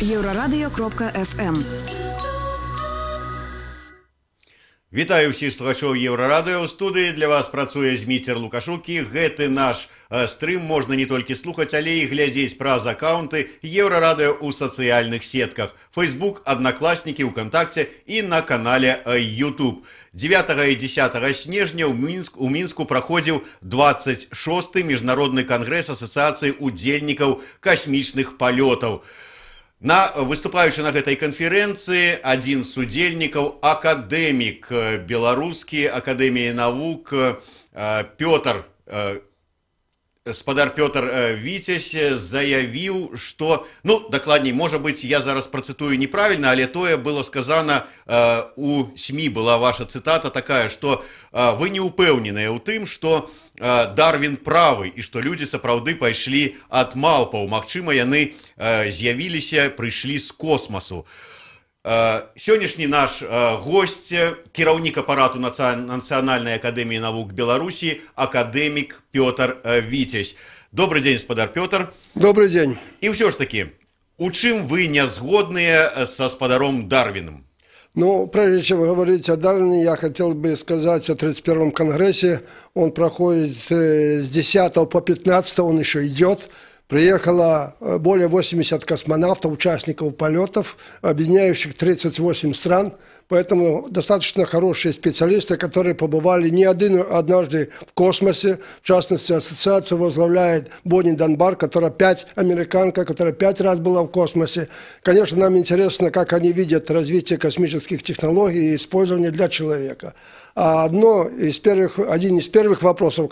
Еврорадио.ФМ. Вітаю всіх слухачоў Еўрарадыё. У студыі для вас працуе Зміцер Лукашук. І гэты наш стрым можна не толькі слухаць, але і глядзець праз аккаунты Еўрарадыё ў сацыяльных сетках: Facebook, Одноклассники, ВКонтакте і на канале YouTube. 9 і 10 снежня у Мінску праходзіў 26-й міжнародны кангрэс асацыяцыі удзельнікаў касмічных палётаў. Выступаючы на гэтай канферэнцыі, адзін з удзельнікаў, акадэмік беларускі акадэміі навук спадар Пётр Віцязь заявіў, што, дакладней, можа быць, я зараз працытую неправільна, але тое было сказана у СМІ, была ваша цытата такая, што вы не ўпэўненыя ў тым, што Дарвін правы і што людзі сапраўды пайшлі ад малпаў. Магчыма, яны з'явіліся, прыйшлі з космасу. Сённяшні наш госць, кіраўнік апарату Нацыянальнай акадэміі навук Беларусі, акадэмік Пётр Віцязь. Добрый день, спадар Пётр. Добрый день. І ўсё ж таки, у чым вы не згодныя са спадаром Дарвином? Прежде чем говорить о Дарвине, я хотел бы сказать о 31-м конгрессе. Он проходит с 10 по 15, он еще идет. Приехало более 80 космонавтов, участников полетов, объединяющих 38 стран. Поэтому достаточно хорошие специалисты, которые побывали не однажды в космосе. В частности, ассоциацию возглавляет Бонни Данбар, американка, которая 5 раз была в космосе. Конечно, нам интересно, как они видят развитие космических технологий и использование для человека. А один из первых вопросов,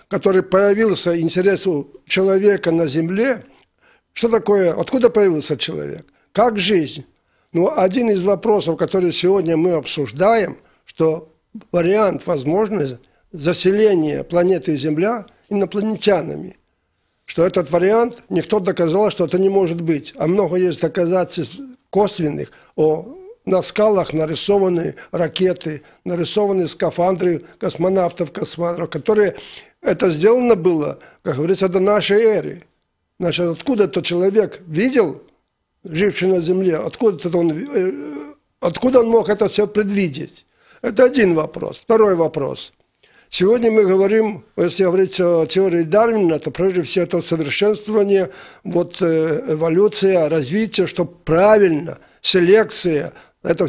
который появился интерес у человека на Земле, что такое, откуда появился человек, как жизнь? Один из вопросов, который сегодня мы обсуждаем, что вариант возможности заселения планеты Земля инопланетянами. Что этот вариант, никто доказал, что это не может быть. А много есть доказательств косвенных. На скалах нарисованы ракеты, нарисованы скафандры космонавтов, которые... Это сделано было, как говорится, до нашей эры. Значит, откуда этот человек видел, живший на Земле, откуда он мог это все предвидеть? Это один вопрос. Второй вопрос. Сегодня мы говорим, если говорить о теории Дарвина, то прежде всего это совершенствование, эволюция, развитие, что правильно, селекция, это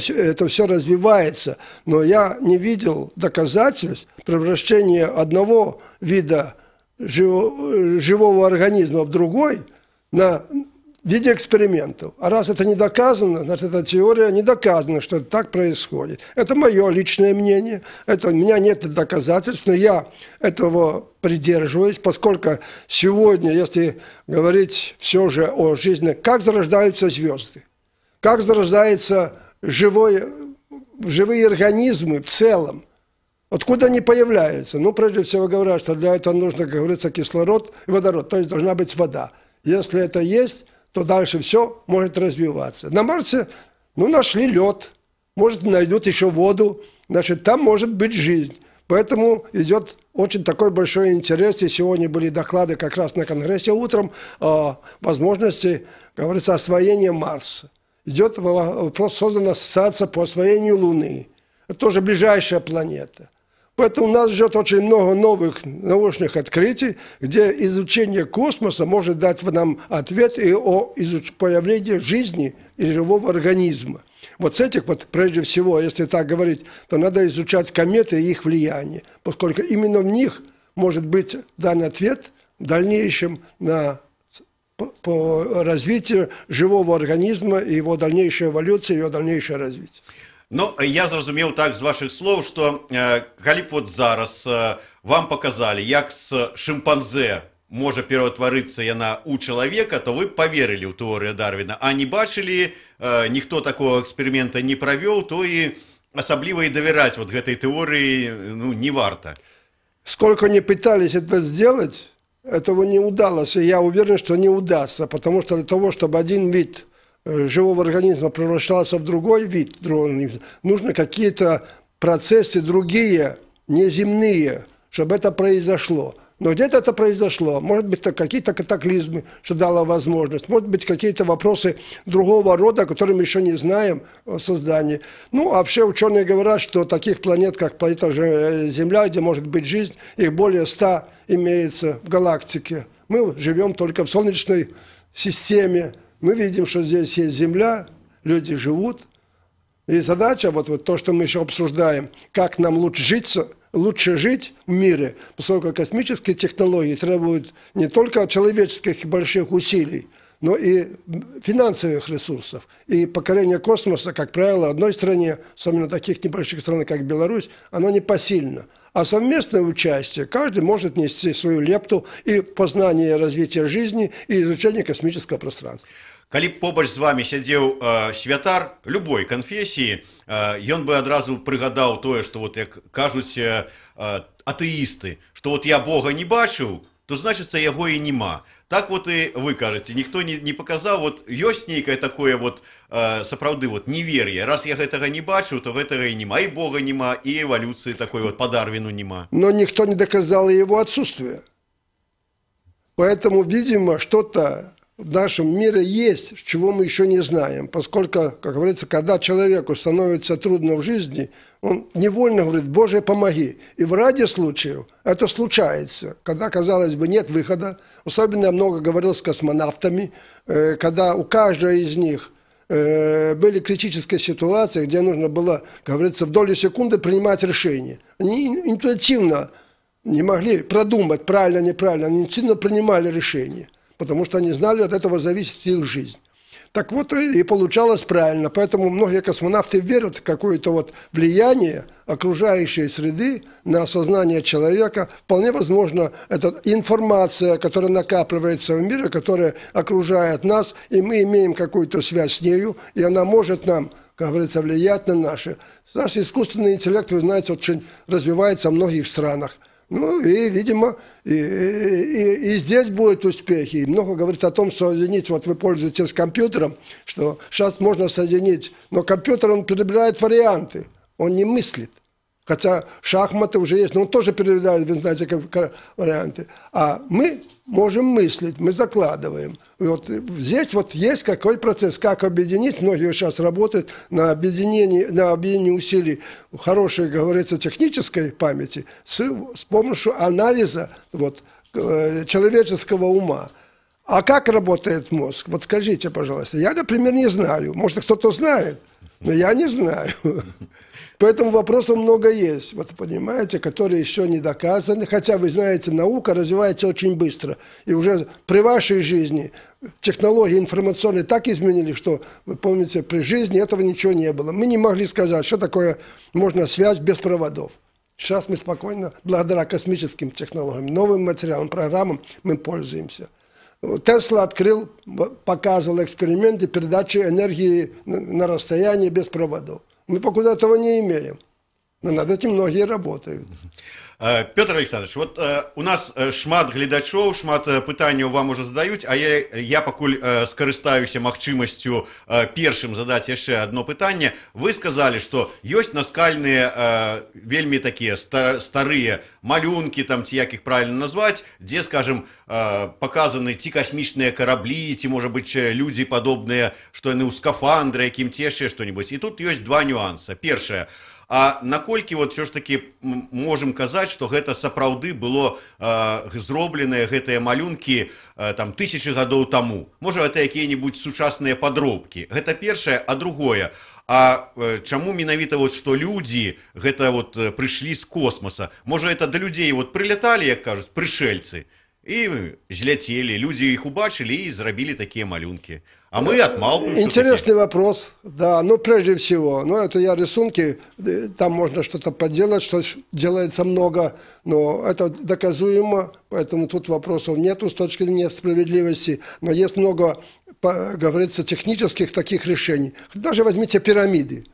все развивается. Но я не видел доказательств превращения одного вида живого организма в другой в виде экспериментов. А раз это не доказано, значит, эта теория не доказана, что это так происходит. Это мое личное мнение. У меня нет доказательств, но я этого придерживаюсь, поскольку сегодня, если говорить все же о жизни, как зарождаются звезды, как зарождаются живые организмы в целом, откуда они появляются? Прежде всего говорят, что для этого нужно, как говорится, кислород и водород, то есть должна быть вода. Если это есть, то дальше все может развиваться. На Марсе, нашли лед, может, найдут еще воду, значит, там может быть жизнь. Поэтому идет очень такой большой интерес, и сегодня были доклады как раз на Конгрессе утром о возможности, как говорится, освоения Марса. Идет вопрос, создана ассоциация по освоению Луны. Это тоже ближайшая планета. Поэтому нас ждет очень много новых научных открытий, где изучение космоса может дать нам ответ и о появлении жизни и живого организма. С этих, прежде всего, если так говорить, то надо изучать кометы и их влияние, поскольку именно в них может быть дан ответ в дальнейшем по развитию живого организма и его дальнейшей эволюции, его дальнейшее развитие. Я зразумеў так з вашых слоў, што калі б зараз вам паказалі, як з шымпанзе можа пераўтварыцца яна ў чалавека, то вы поверылі ў тэорыю Дарвіна, а не бачылі, ніхто такого эксперымента не правёў, то і асабліва і давяраць гэтай тэорыі не варта. Сколько не пытались это сделать, этого не удалось, и я уверен, что не удастся, потому что для того, чтобы один вид живого организма превращался в другой вид, нужно какие-то процессы другие, неземные, чтобы это произошло. Но где-то это произошло. Может быть, какие-то катаклизмы, что дало возможность. Может быть, какие-то вопросы другого рода, которые мы еще не знаем о создании. Ну, а вообще ученые говорят, что таких планет, как планета Земля, где может быть жизнь, их более 100 имеется в галактике. Мы живем только в Солнечной системе. Мы видим, что здесь есть Земля, люди живут. И задача, вот то, что мы еще обсуждаем, как нам лучше жить в мире, поскольку космические технологии требуют не только человеческих больших усилий, но и финансовых ресурсов. И покорение космоса, как правило, одной стране, особенно таких небольших стран, как Беларусь, оно непосильно. А совместное участие, каждый может нести свою лепту и в познание развития жизни, и изучение космического пространства. Калі б побач з вами сядзеў святар любой канфесіі, ён бы адразу прыгадаў тое, што вот як кажуць атэісты, што вот я Бога не бачыў, то значыцца яго і нема. Так вот і вы кажаце, ніхто не паказаў, вот ёсць нейкае такое вот сапраўды вот невер'е. Раз я гэтага не бачыў, то гэтага і нема, і Бога нема, і эвалюцыі такой вот по Дарвину нема. Но никто не доказал его отсутствие. Поэтому, видимо, что-то в нашем мире есть, чего мы еще не знаем. Поскольку, как говорится, когда человеку становится трудно в жизни, он невольно говорит: «Боже, помоги». И в ряде случаев это случается, когда, казалось бы, нет выхода. Особенно я много говорил с космонавтами, когда у каждого из них были критические ситуации, где нужно было, как говорится, в долю секунды принимать решение. Они интуитивно не могли продумать, правильно, неправильно, они интуитивно принимали решение, потому что они знали, от этого зависит их жизнь. Так вот и получалось правильно. Поэтому многие космонавты верят в какое-то вот влияние окружающей среды на сознание человека. Вполне возможно, это информация, которая накапливается в мире, которая окружает нас, и мы имеем какую-то связь с нею, и она может нам, как говорится, влиять на наши. Наш искусственный интеллект, вы знаете, очень развивается в многих странах. Ну и, видимо, и здесь будут успехи. И много говорит о том, что соединить, вот вы пользуетесь компьютером, что сейчас можно соединить, но компьютер, он перебирает варианты, он не мыслит. Хотя шахматы уже есть, но он тоже перебирает, вы знаете, как варианты. А мы можем мыслить, мы закладываем. И вот здесь вот есть какой процесс, как объединить, многие сейчас работают на объединении усилий хорошей, говорится, технической памяти с помощью анализа вот, человеческого ума. А как работает мозг? Вот скажите, пожалуйста. Я, например, не знаю. Может, кто-то знает, но я не знаю. Поэтому вопросов много есть, вот понимаете, которые еще не доказаны. Хотя, вы знаете, наука развивается очень быстро. И уже при вашей жизни технологии информационные так изменились, что, вы помните, при жизни этого ничего не было. Мы не могли сказать, что такое можно связь без проводов. Сейчас мы спокойно, благодаря космическим технологиям, новым материалам, программам, мы пользуемся. Тесла открыл, показывал эксперименты передачи энергии на расстоянии без проводов. Мы пока этого не имеем, но над этим многие работают. Петр Александрович, вот у нас шмат гледачоў, шмат пытанняў вам уже задаюць, а я пакуль скарыстаюся магчымасцю першым задаць яшчэ одно пытанне. Вы сказали, что ёсць наскальныя вельмі такія старыя малюнкі, там ці як іх правильно назваць, дзе, скажем, показаны ці касмічныя караблі, ці, можа быць, людзі падобныя, што яны ў скафандры, якім ці яшчэ што-нибудь. І тут ёсць два нюанса. Першае, а наколькі вот все ж таки можем казаць, што гэта сапраўды было зробленыя гэтыя малюнкі там тысячи гадоў таму? Можа, гэта якія-нибудь сучасныя падробкі? Гэта першае, а другое. А чаму менавіта вот што людзі гэта вот прыйшлі з космоса? Можа, это да людзей вот прыляталі, як кажуць, прышельцы, і зляцелі, людзі іх убачылі і зрабілі такія малюнкі. А мы отмалываемся. Интересный вопрос, да, но прежде всего, ну это я рисунки, там можно что-то поделать, что делается много, но это доказуемо, поэтому тут вопросов нету с точки зрения справедливости, но есть много, говорится, технических таких решений. Даже возьмите пирамиды,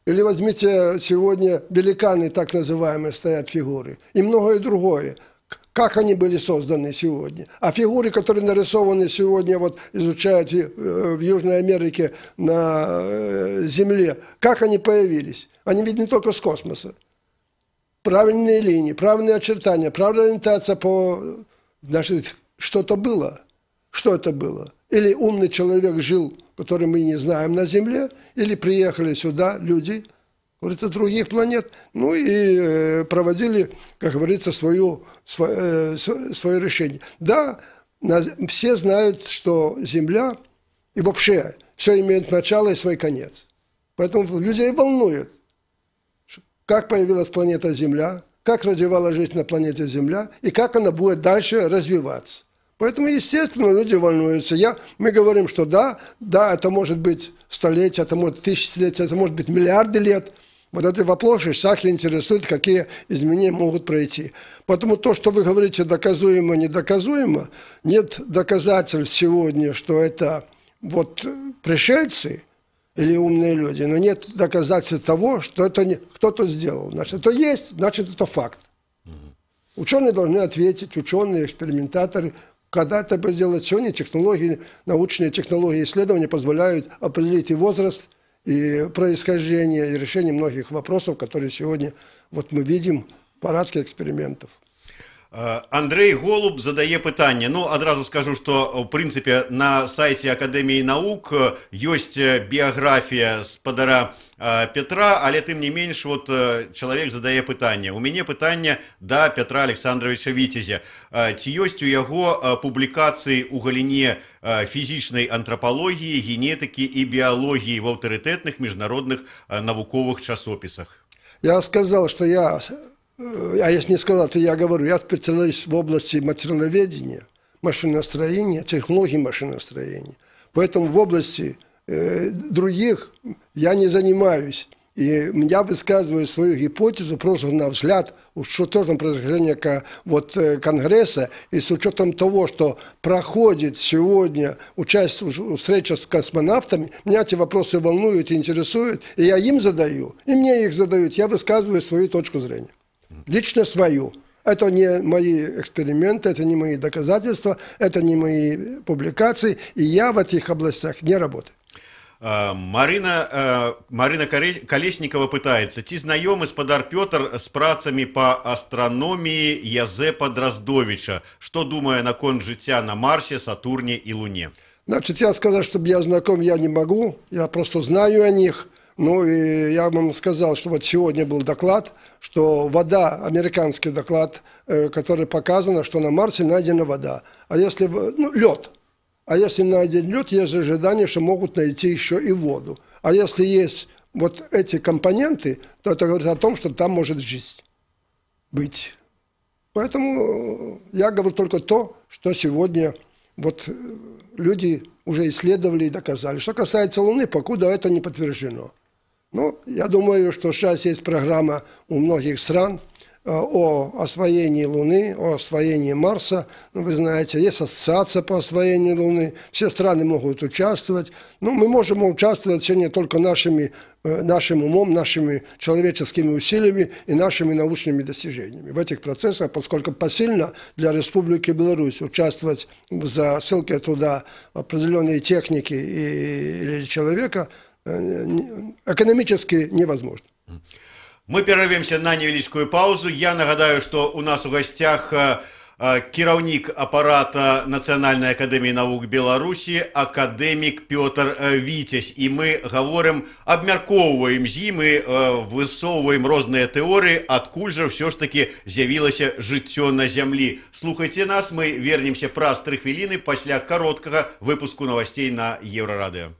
или возьмите сегодня великаны, так называемые, стоят фигуры, и многое другое. Как они были созданы сегодня. А фигуры, которые нарисованы сегодня, вот изучают в Южной Америке на Земле, как они появились? Они ведь не только с космоса. правильные линии, правильные очертания, правильная ориентация значит, что-то было. Что это было? Или умный человек жил, который мы не знаем на Земле, или приехали сюда люди, говорится, с других планет, ну и проводили, как говорится, свое решение. Да, все знают, что Земля и вообще все имеет начало и свой конец. Поэтому людей волнует, как появилась планета Земля, как развивалась жизнь на планете Земля и как она будет дальше развиваться. Поэтому, естественно, люди волнуются. Мы говорим, что да, это может быть столетия, это может тысячелетия, это может быть миллиарды лет. Вот эти вопросы всякие интересуют, какие изменения могут пройти. Поэтому то, что вы говорите доказуемо, недоказуемо, нет доказательств сегодня, что это вот пришельцы или умные люди, но нет доказательств того, что это кто-то сделал. Значит, это есть, значит, это факт. Ученые должны ответить, ученые, экспериментаторы. Когда это сделать сегодня, технологии, научные технологии исследования позволяют определить и возраст, и происхождение, и решение многих вопросов, которые сегодня вот мы видим в порядке экспериментов. Андрей Голуб задае пытанне. Ну, адразу скажу, што, в прынцыпе, на сайце Акадэміі навук ёсць біяграфія спадара Петра, але тым не менш, вот чалавек задае пытанне. У мяне пытанне да Петра Александровича Віцязя. Ці ёсць у яго публікацыі ў галіне фізічнай антрапалогіі, генетыкі і біялогіі в аўтарытэтных міжнародных навуковых часопісах? Я сказал, что если не сказал, то я говорю, я специалист в области материаловедения, машиностроения, технологий машиностроения. Поэтому в области других я не занимаюсь. И я высказываю свою гипотезу просто на взгляд, с учетом происхождения Конгресса и с учетом того, что проходит сегодня встреча с космонавтами. Меня эти вопросы волнуют и интересуют, и я им задаю, и мне их задают. Я высказываю свою точку зрения. Лично свою. Это не мои эксперименты, это не мои доказательства, это не мои публикации, и я в этих областях не работаю. Марина Колесникова пытается. Ці знаёмы спадар Пётр с працамі по астрономии Язепа Дроздовича? Что думая наконт жыцця на Марсе, Сатурне и Луне? Значит, я сказать, чтобы я знаком, я не могу. Я просто знаю о них. Ну, и я вам сказал, что вот сегодня был доклад, что вода, американский доклад, который показано, что на Марсе найдена вода. А если, лед. А если найден лед, есть ожидание, что могут найти еще и воду. А если есть вот эти компоненты, то это говорит о том, что там может жизнь быть. Поэтому я говорю только то, что сегодня вот люди уже исследовали и доказали. Что касается Луны, покуда это не подтверждено. Ну, я думаю, что сейчас есть программа у многих стран о освоении Луны, о освоении Марса. Ну, вы знаете, есть ассоциация по освоению Луны. Все страны могут участвовать. Ну, мы можем участвовать сегодня только нашим умом, нашими человеческими усилиями и нашими научными достижениями в этих процессах, поскольку посильно для Республики Беларусь участвовать в засылке туда определенной техники или человека экономически невозможно. Мы перервемся на невеличкую паузу. Я нагадаю, что у нас у гостях кіраўнік апарата Нацыянальнай акадэміі навук Беларусі, акадэмік Пётр Віцязь. І мы говорим, абмяркоўваем з ім і высоўваем розныя тэорыі, адкуль жа ўсё ж таки з'явілася жыццё на зямлі. Слухайце нас, мы вернемся праз 3 хвіліны пасля кароткага выпуску новостей на Еўрарадыё.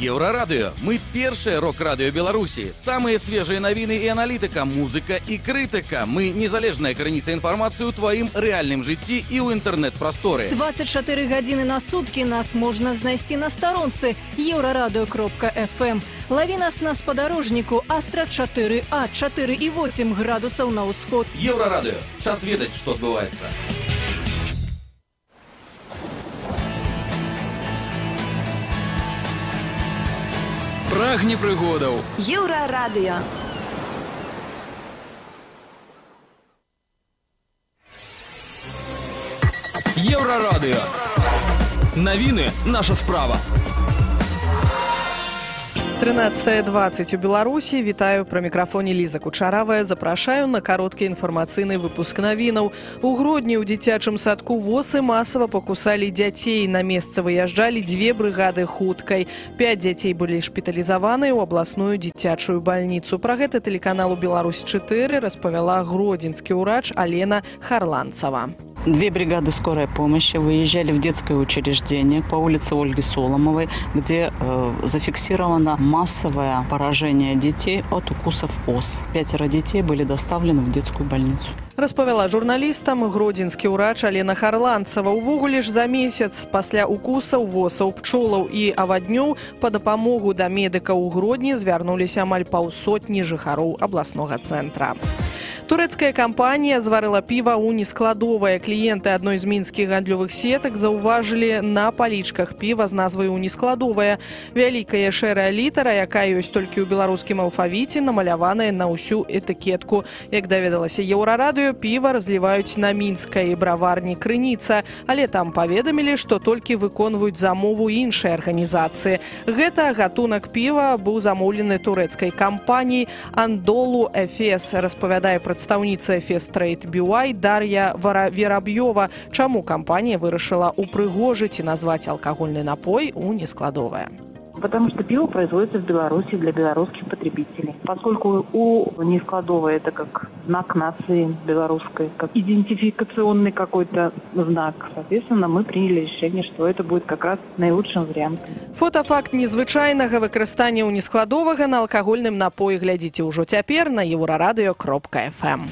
Еўрарадыё. Мы першае рок-радыё Беларусі. Самыя свежыя навіны і аналітыка, музыка і крытыка. Мы незалежная крыніца інфармацыі ў тваім рэальным жыцці і ў інтэрнэт-прасторы. 24 гадзіны на суткі нас можна знайсці на старонцы euradio.fm. Лаві нас на спадарожніку Астра 4А, 4,8 градусаў на ўсход. Еўрарадыё. Час ведаць, што адбываецца. Прагне прыгодаў. Еўрарадыё. Еўрарадыё. Навіны – наша справа. 13:20 у Беларусі. Вітаю, пры мікрафоне Ліза Кучаравая. Запрашаю на кароткі інфармацыйны выпуск навінаў. У Гродні ў дзіцячым садку ВОСы масава пакусалі дзяцей. На месца выязджалі 2 брыгады хуткай. 5 дзяцей былі шпіталізаваны ў абласную дзіцячую бальніцу. Пра гэта тэлеканалу «Беларусь-4» распавяла гродзенскі ўрач Алена Харланцева. 2 бригады скорой помощи выезжали в детское учреждение по улице Ольги Соломовой, где зафиксировано массовое поражение детей от укусов ос. 5 детей были доставлены в детскую больницу. Распавяла журналістам гродзенскі ўрач Алена Харланцева. Увогуле ж за месяц пасля укусаў восаў, пчолаў і аваднёў па дапамогу да медыкаў у Гродні звярнуліся амаль паўсотні жыхароў абласнога цэнтра. Турэцкая кампанія зварыла піва ў нескладовае. Кліенты адной з мінскіх гандлёвых сетак заўважылі на палічках піва з назвай «Унескладовая». Вялікая шэрая літара, якая ёсць толькі ў беларускім алфавіце, намаляваная на ўсю этыкетку. Як даведалася Еўрарадыё, піва разліваюць на мінскай браварні «Крыніца», але там паведамілі, што толькі выконваюць замову іншай арганізацыі. Гэта гатунак піва быў замоўлены турэцкай кампаніяй «Андолу Эфес», распавядае прадстаўніца Эфес Трейд Бюай Дар'я Вераб'ёва, чаму кампанія вырашыла упрыгожыць і назваць алкагольны напой «Унескладовая». Потому что пиво производится в Беларуси для белорусских потребителей. Поскольку «Унескладовая» это как знак нации белорусской, как идентификационный какой-то знак, соответственно, мы приняли решение, что это будет как раз наилучшим вариантом. Фотафакт незвычайнага выкарыстання «Унескладовага» на алкагольным напоі глядзіце ўжо цяпер на Еврорадио.FM.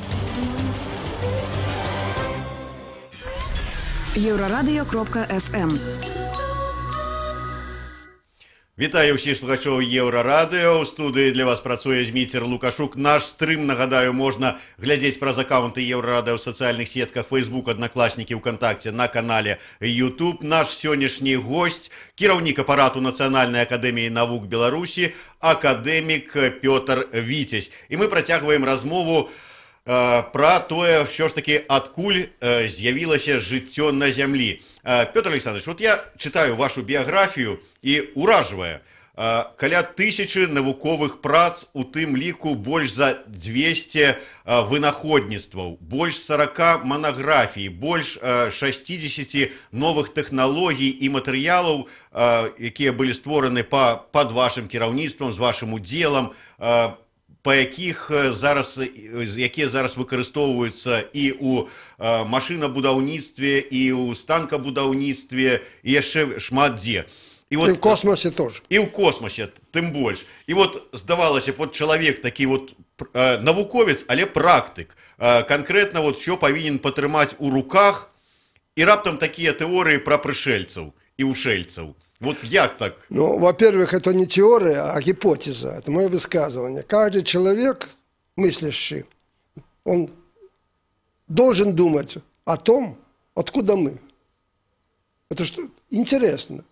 Еврорадио.FM. Вітаю ўсіх слухачоў Еўрарадыё. У студыі для вас працуе Зміцер Лукашук. Наш стрым, нагадаю, можна глядзець праз аккаунты Еўрарадыё ў сацыяльных сетках Facebook, Аднакласнікі, ВКонтакце, на канале YouTube. Наш сённяшні госць, кіраўнік апарату Нацыянальнай акадэміі навук Беларусі, акадэмік Пётр Віцязь. І мы працягваем размову про тое, що ж таки, адкуль з'явілася жыццё на зямлі. Пётр Александрович, вот я читаю вашу біяграфію і уражвае. Каля 1000 навуковых прац, у тым ліку больш за 200 вынаходніцтваў, больш 40 манаграфій, больш 60 новых тэхналогій і матэрыялаў, якія былі створаны пад вашым кіраўніцтвам, з вашым удзелам, якія зараз выкарыстоўваюцца і ў машынабудаўніцтве, і ў станкабудаўніцтве, і яшчэ шмат дзе. І в космосе тоже. І ў космосе, тым больш. І вот здавалася, вот чалавек такі вот навуковец, але практык. Канкрэтна вот що павінен патрымаць у руках, і раптам такія тэорыі пра прышельцаў і ушельцаў. Вот як так? Ну, во-первых, это не теория, а гипотеза. Это мое высказывание. Каждый человек, мыслящий, он должен думать о том, откуда мы. Это что? Интересно.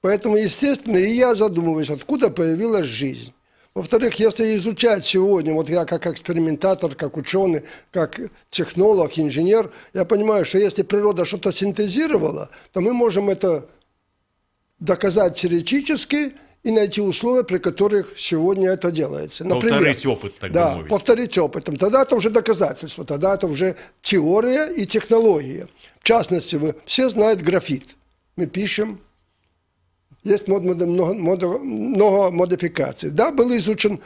Поэтому, естественно, и я задумываюсь, откуда появилась жизнь. Во-вторых, если изучать сегодня, вот я как экспериментатор, как ученый, как технолог, инженер, я понимаю, что если природа что-то синтезировала, то мы можем это доказать теоретически и найти условия, при которых сегодня это делается. Например, повторить опыт, так да, мовить. Повторить опытом. Тогда это уже доказательство, тогда это уже теория и технология. В частности, вы все знают графит. Мы пишем, есть много модификаций. Да, был изучен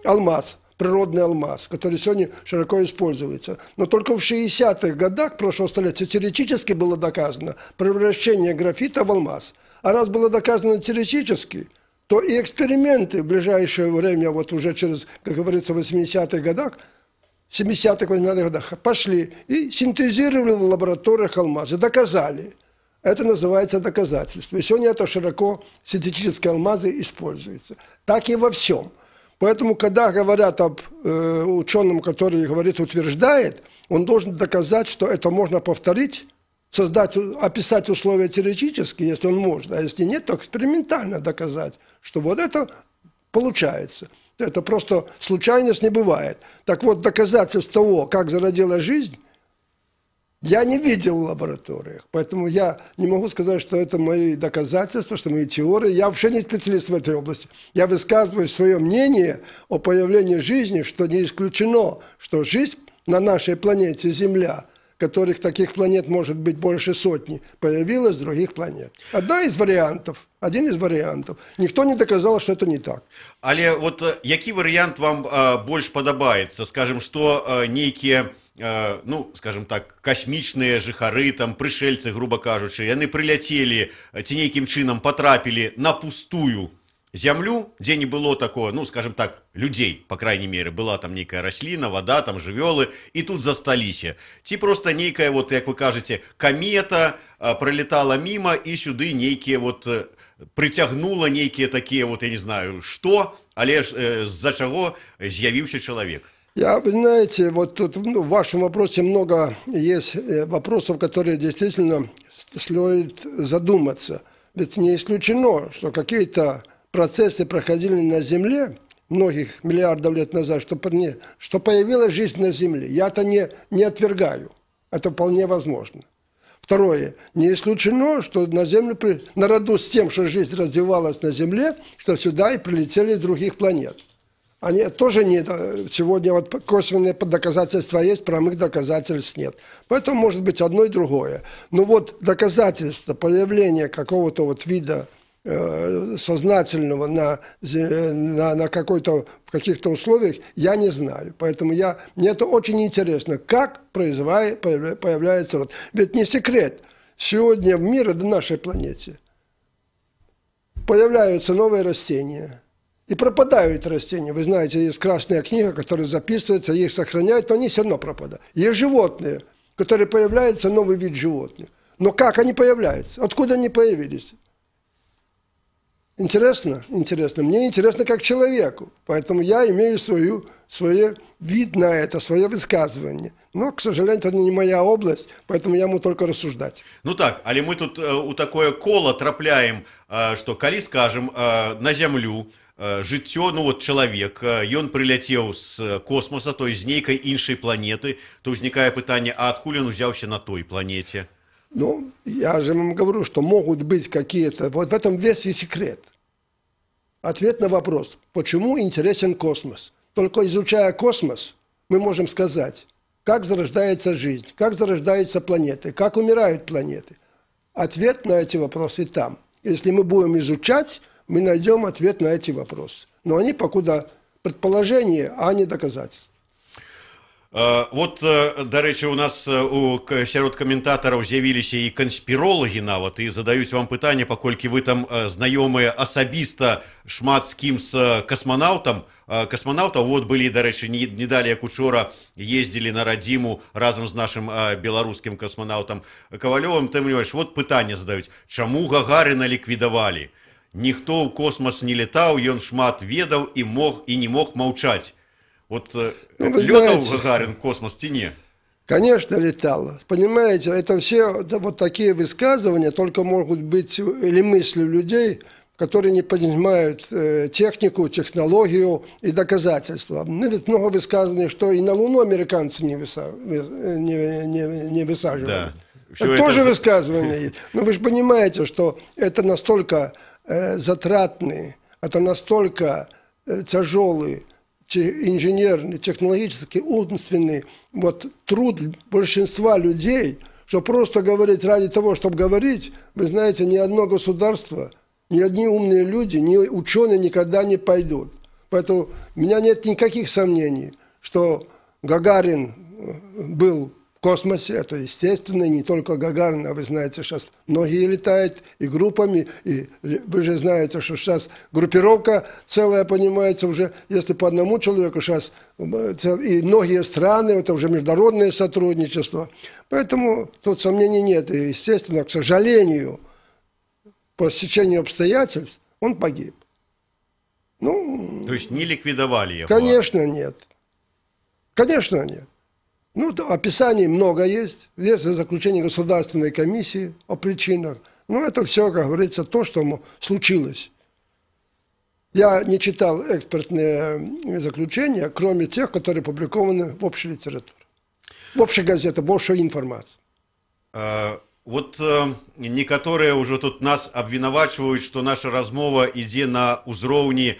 алмаз, природный алмаз, который сегодня широко используется. Но только в 60-х годах прошлого столетия теоретически было доказано превращение графита в алмаз. А раз было доказано теоретически, то и эксперименты в ближайшее время, вот уже через, как говорится, 80-х годах, 70-х, 80-х годах пошли и синтезировали в лабораториях алмазы, доказали. Это называется доказательство. И сегодня это широко синтетические алмазы используются. Так и во всем. Поэтому, когда говорят об ученом, который говорит, утверждает, он должен доказать, что это можно повторить, создать, описать условия теоретически, если он может, а если нет, то экспериментально доказать, что вот это получается. Это просто случайность не бывает. Так вот, доказательств того, как зародилась жизнь, Я не видел в лабораториях, поэтому я не могу сказать, что это мои доказательства, что мои теории. Я вообще не специалист в этой области. Я высказываю свое мнение о появлении жизни, что не исключено, что жизнь на нашей планете Земля, которых таких планет может быть больше сотни, появилась с других планет. Один из вариантов. Никто не доказал, что это не так. Але вот який варыянт вам больш падабаецца, скажем, што нейкія, ну, скажем так, касмічныя жыхары, там прышэльцы, грубо кажучы, яны прыляцелі ці нейкім чынам патрапілі на пустую зямлю, дзе не было такого, ну, скажем так, людей, по крайней мере, была там нейкая расліна, вода, там жывёлы, і тут засталіся. Ці просто нейкая, вот, як вы кажаце, камета пролетала мимо, і сюды нейкія вот прыцягнула нейкія такія, вот, я не знаю, што, але з-за чаго з'явіўся чалавек. Вы знаете, вот тут в вашем вопросе много есть вопросов, которые действительно стоит задуматься. Ведь не исключено, что какие-то процессы проходили на Земле многих миллиардов лет назад, что появилась жизнь на Земле. Я это не отвергаю. Это вполне возможно. Второе. Не исключено, что на Землю, наряду с тем, что жизнь развивалась на Земле, что сюда и прилетели с других планет. Они тоже не... Сегодня вот косвенные доказательства есть, прямых доказательств нет. Поэтому может быть одно и другое. Но вот доказательства появления какого-то вот вида сознательного на какой-то, в каких-то условиях я не знаю. Поэтому мне это очень интересно, как появляется род. Ведь не секрет, сегодня в мире, на нашей планете, появляются новые растения. И пропадают растения. Вы знаете, есть красная книга, которая записывается, их сохраняют, но они все равно пропадают. Есть животные, которые появляются, новый вид животных. Но как они появляются? Откуда они появились? Интересно? Интересно. Мне интересно как человеку. Поэтому я имею свой вид на это, свое высказывание. Но, к сожалению, это не моя область, поэтому я могу только рассуждать. Ну так, але мы тут у такое коло трапляем, что калі, скажем, на Зямлю жыццё, ну вот чалавек, ён прыляцеў з космоса, то есть з нейкай іншай планеты, то ўзнікае пытанне, а адкуль ён узяўся на той планете? Ну, я же вам говорю, что могут быть какие-то... Вот в этом весь и секрет. Ответ на вопрос, почему интересен космос. Только изучая космос, мы можем сказать, как зарождается жизнь, как зарождаются планеты, как умирают планеты. Ответ на эти вопросы там. Если мы будем изучать, мы найдем ответ на эти вопросы. Но они покуда предположения, а не доказательства. Вот, дарэчы, у нас сярод каментатараў з'явіліся і канспіролагі нават, і задаюць вам пытанне, паколькі вы там знаёмыя асабіста шмат з кім з касманаўтам. Касманаўтаў вот былі, дарэчы, не далі як учора ездзілі на радзіму разам з нашым беларускім касманаўтам Кавалёвым. Ты понимаешь, вот пытанне задаюць, чаму Гагарына ліквідавалі? Ніхто ў космас не летаў, ён шмат ведаў і не мог маўчаць. Вот летал Гагарин в космос, не? Конечно, летал. Понимаете, это все вот такие высказывания только могут быть или мысли людей, которые не понимают технику, технологию и доказательства. Ну, ведь много высказываний, что и на Луну американцы не высаживали. Да. Это тоже высказывание. Но вы же понимаете, что это настолько затратный, это настолько тяжелый, инженерный, технологический, умственный вот, труд большинства людей, что просто говорить ради того, чтобы говорить, вы знаете, ни одно государство, ни одни умные люди, ни ученые никогда не пойдут. Поэтому у меня нет никаких сомнений, что Гагарин был в космосе, это естественно, не только Гагарин, а вы знаете, сейчас многие летают и группами, и вы же знаете, что сейчас группировка целая, понимаете, уже, если по одному человеку сейчас, и многие страны, это уже международное сотрудничество, поэтому тут сомнений нет, и естественно, к сожалению, по стечению обстоятельств он погиб. Ну, то есть не ликвидовали его? Конечно, нет. Конечно, нет. Ну, описаний много есть. Есть заключение Государственной комиссии о причинах. Ну, это все, как говорится, то, что случилось. Я не читал экспертные заключения, кроме тех, которые опубликованы в общей литературе. В общей газете, больше информации. Вот некаторыя ўжо тут нас абвінавачваюць, што наша размова ідзе на ўзроўні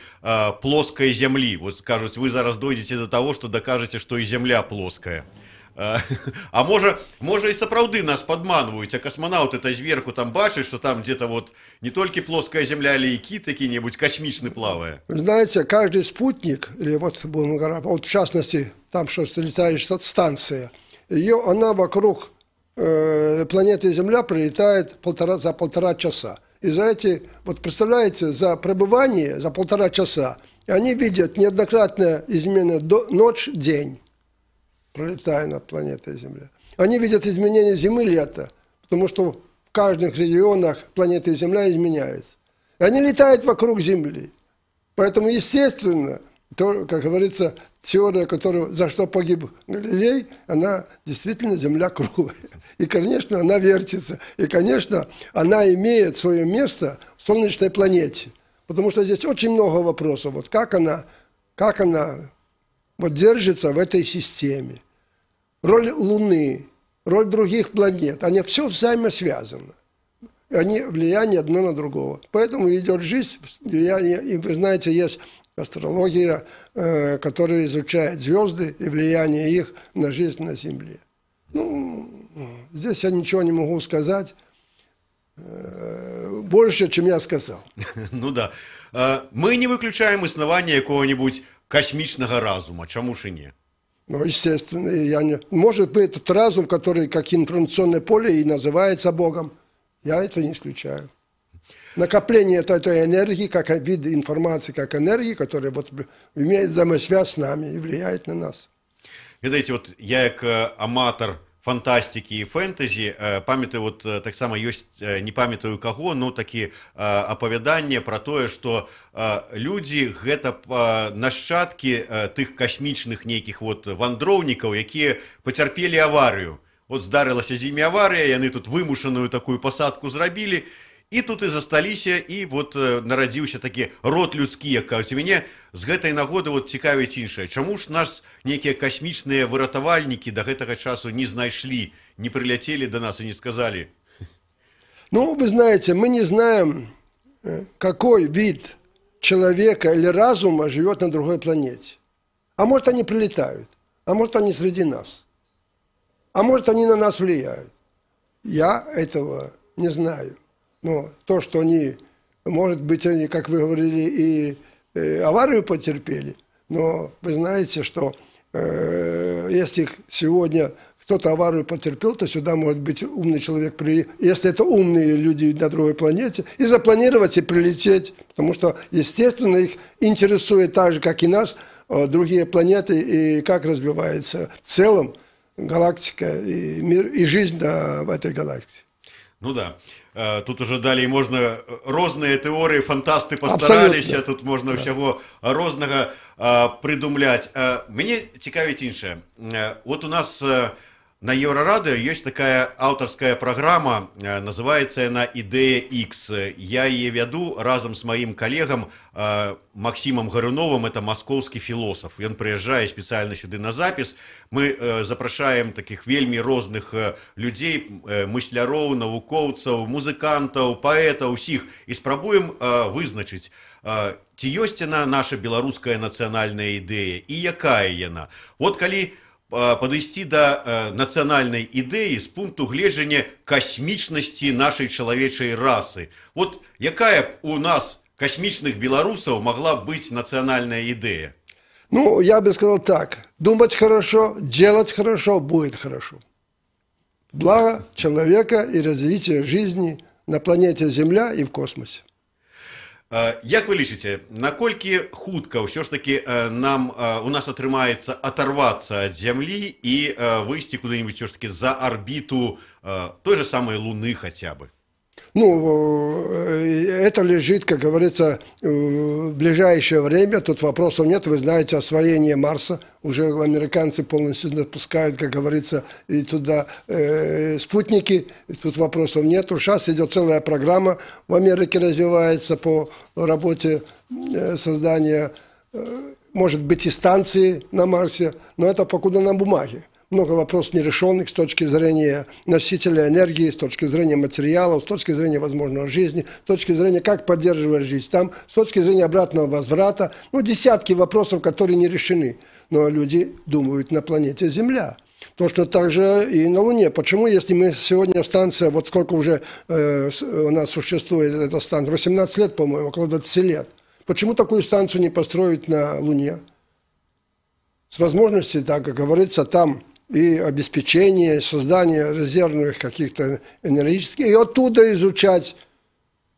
плоскай зямлі. Вот кажуць, вы зараз дойдзеце до таго, што дакажаце, што і зямля плоская. А можа і сапраўды нас падманваюць, а касманаўт это зверху там бачыць, что там где-то вот не только плоская земля, але и кит какие-нибудь космичный плавая. Знаете, каждый спутник, или вот в частности, там что-то летающая станция, она вокруг планеты Земля пролетает за полтора часа. И за эти, вот представляете, за пребывание, за полтора часа, они видят неоднократное изменение ночь-день, пролетая над планетой Земля. Они видят изменения зимы-лета, потому что в каждых регионах планеты Земля изменяется. И они летают вокруг Земли. Поэтому, естественно, то, как говорится, теория, за что погиб Галилей, она действительно Земля круглая. И, конечно, она вертится. И, конечно, она имеет свое место в солнечной планете. Потому что здесь очень много вопросов. Вот как она вот держится в этой системе. Роль Луны, роль других планет, они все взаимосвязаны. Они влияние одно на другого. Поэтому идет жизнь, влияние, и вы знаете, есть астрология, которая изучает звезды и влияние их на жизнь на Земле. Ну, здесь я ничего не могу сказать больше, чем я сказал. Ну да. Мы не выключаем існування якого-нибудь космичного разума. Чему ж и не? Ну, естественно. Может быть, тот разум, который как информационное поле и называется Богом. Я это не исключаю. Накопление этой энергии, как вид информации, как энергии, которая вот имеет взаимосвязь с нами и влияет на нас. Видите, вот я как аматор фантастики и фэнтэзі, памятаю, вот так само есть, не памятаю каго, но такие апавяданні про тое, что люди гэта нашчадкі тых касмічных нейкіх вот вандроўнікаў, якія пацярпелі аварыю. Вот здарылася з імі аварыя, яны тут вымушаную такую пасадку зрабілі, і тут і засталіся, і вот нарадзіўся такі род людскі, як кажуць. У мяне з гэтай нагоды вот цікавіць іншае. Чаму ж нас нейкія касмічныя выратавальнікі до гэтага часу не знайшлі, не прилетели до нас и не сказали? Ну, вы знаете, мы не знаем, какой вид человека или разума живет на другой планете. А может, они прилетают, а может, они среди нас, а может, они на нас влияют. Я этого не знаю. Но то, что они, может быть, они, как вы говорили, и аварию потерпели, но вы знаете, что если сегодня кто-то аварию потерпел, то сюда может быть умный человек, если это умные люди на другой планете, и запланировать и прилететь, потому что, естественно, их интересует так же, как и нас, другие планеты, и как развивается в целом галактика и мир, и жизнь в этой галактике. Ну да. Тут уже далей можна розныя тэорыі, фантасты пастараліся, тут можна ўсяго рознага прыдумляць. Мяне цікавіць іншае. Вот у нас на Еврорадио есть такая авторская программа, называется она «Идея X». Я ее веду разом с моим коллегом Максимом Горюновым, это московский философ. И он приезжает специально сюда на запись. Мы запрашаем таких вельми розных людей, мысляроў, навукоўцаў, музыкантаў, паэтаў, усіх, и спрабуем вызначыць, ці ёсць яна наша беларуская нацыянальная ідэя і якая яна. Вот калі подойти до национальной идеи с пункту гледжання космичности нашей человечей расы. Вот якая у нас космичных белорусов могла быть национальная идея? Ну, я бы сказал так. Думать хорошо, делать хорошо, будет хорошо. Благо человека и развитие жизни на планете Земля и в космосе. Як вы лічыце, наколькі хутка ўсё ж таки у нас атрымаецца оторваться от Земли и выйти куда-нибудь все ж таки за орбиту той же самой Луны хотя бы? Ну, это лежит, как говорится, в ближайшее время. Тут вопросов нет. Вы знаете, освоение Марса. Уже американцы полностью запускают, как говорится, и туда спутники. Тут вопросов нет. Сейчас идет целая программа. В Америке развивается по работе создания, может быть, и станции на Марсе. Но это покуда на бумаге. много вопросов нерешенных с точки зрения носителя энергии, с точки зрения материалов, с точки зрения возможной жизни, с точки зрения, как поддерживать жизнь там, с точки зрения обратного возврата. Десятки вопросов, которые не решены. Но люди думают на планете Земля. Точно так же и на Луне. Почему, если мы сегодня станция, вот сколько уже у нас существует эта станция, 18 лет, по-моему, около 20 лет, почему такую станцию не построить на Луне? С возможностью, так как говорится, там и обеспечение, создание резервных каких-то энергетических, и оттуда изучать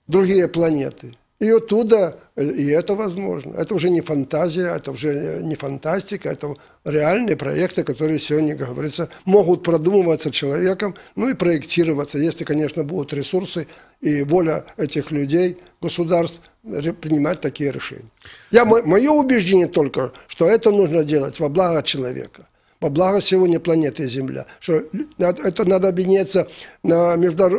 другие планеты. И оттуда, и это возможно. Это уже не фантазия, это уже не фантастика, это реальные проекты, которые сегодня, как говорится, могут продумываться человеком, и проектироваться, если, конечно, будут ресурсы и воля этих людей, государств, принимать такие решения. Мое убеждение только, что это нужно делать во благо человека. Во благо сегодня планеты Земля, что это надо объединяться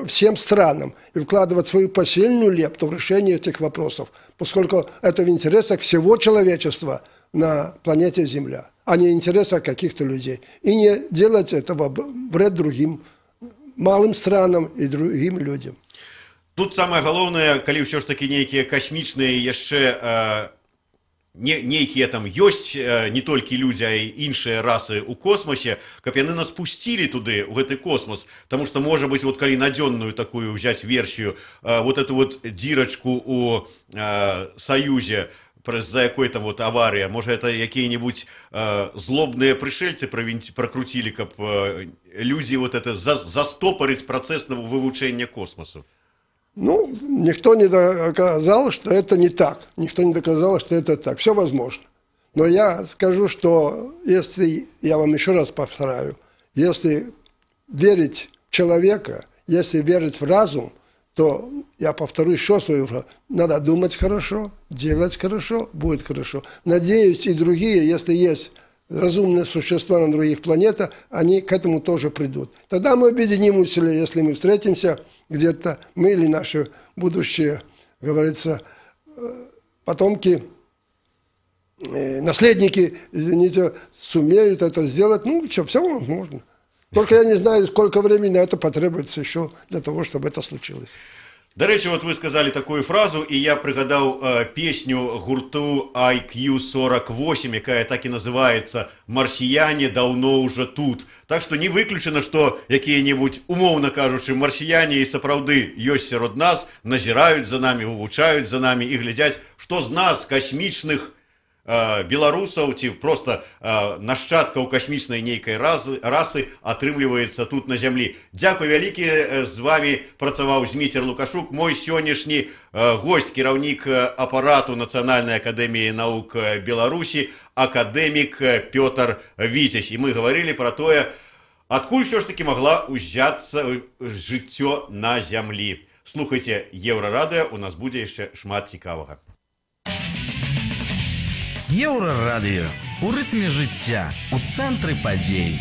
всем странам и вкладывать свою посильную лепту в решение этих вопросов, поскольку это в интересах всего человечества на планете Земля, а не в интересах каких-то людей. И не делать этого вред другим малым странам и другим людям. Тут самое главное, коли все ж таки некие космичные еще... Нейкія там ёсць не толькі людзі, а і іншыя расы ў космосе, каб яны нас пусцілі туды, у гэты космос. Потому что, может быть, вот калі надзённую такую взять версию, вот эту вот дырочку у Союзе, за якой там вот авария, может, это какие-нибудь злобные пришельцы прокрутили, каб люди вот это застопорить процесс вывучения космосу? Никто не доказал, что это не так. Никто не доказал, что это так. Все возможно. Но я скажу, что если, я вам еще раз повторяю, если верить в человека, если верить в разум, то, я повторю еще свою фразу, надо думать хорошо, делать хорошо, будет хорошо. Надеюсь, и другие, если есть разумные существа на других планетах, они к этому тоже придут. Тогда мы объединим усилия, если мы встретимся где-то, мы или наши будущие, говорится, потомки, наследники, извините, сумеют это сделать. Все возможно. Только я не знаю, сколько времени на это потребуется еще для того, чтобы это случилось. До речі, от ви сказали таку фразу, і я пригадав пісню гурту IQ48, яка так і називається «Марсіяне давно уже тут». Так що не виключено, що які-небудь, умовно кажучи, марсіяне і сапраўды ёсць сярод нас, назирають за нами, вивучають за нами і глядять, що з нас, космічних беларусаў ці просто нашчадкаў касмічнай нейкай расы атрымліваецца тут на зямлі. Дзякуй вялікі, з вами працаваў Зміцер Лукашук, мой сённяшні гость, кіраўнік апарату Нацыянальнай акадэміі навук Беларусі, акадэмік Пётр Віцязь. І мы гаварылі пра тое, адкуль ўсё ж такі магла ўзяцца жыццё на зямлі. Слухайце Еўрарадыё, у нас будзе яшчэ шмат цікавага. Єврорадіо. У ритмі життя. У центрі подій.